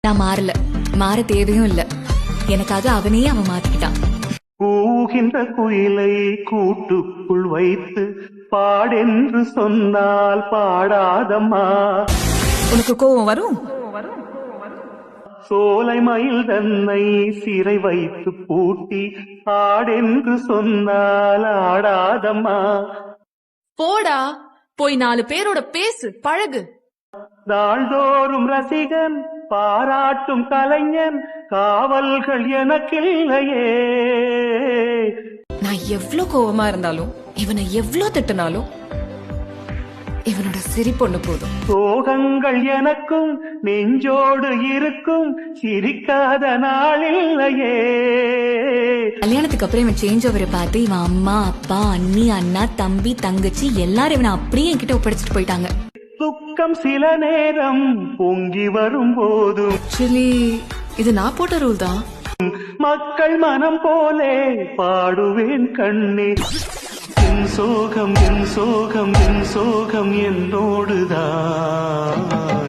நான் மாறல, மாற தேவையும் இல்ல. எனக்காக அவனையே அவன் மாத்திக்கிட்டான். கூகின்ற குயிலை கூட்டுக்குள் வைத்து பாடென்று சொன்னால் பாடாதம்மா. உனக்கு கோவம் வரும். சோலை மயில் தன்னை சிறை வைத்து பூட்டி ஆடென்று சொன்னால் ஆடாதம்மா. போடா, போய் 4 பேரோட பேசு, பழகு. நாள்தோறும் ரசிகன் பாராட்டும் கலைஞன் காவல்கள் எனக்கில்லையே. நான் எவ்ளோ கோவமா இருந்தாலும், இவனை எவ்ளோ திட்டினாலும் இவனோட சிரிப்பொண்ணு போதும். சோகங்கள் எனக்கும் நெஞ்சோடு இருக்கும், சிரிக்காத நாளில்லையே. கல்யாணத்துக்கு அப்புறம் இவன் சேஞ்ச் ஓவரை பார்த்து இவன் அம்மா, அப்பா, அண்ணி, அண்ணா, தம்பி, தங்கச்சி எல்லாரும் இவனை அப்படியே என்கிட்ட ஒப்படைச்சிட்டு போயிட்டாங்க. துக்கம் சில நேரம் பொங்கி வரும் போதும் ஆக்சுவலி இது நான் போட்ட ரூல் தான். மக்கள் மனம் போலே பாடுவேன் கண்ணே. என் சோகம் என் சோகம் என் சோகம் என்னோடுதான்.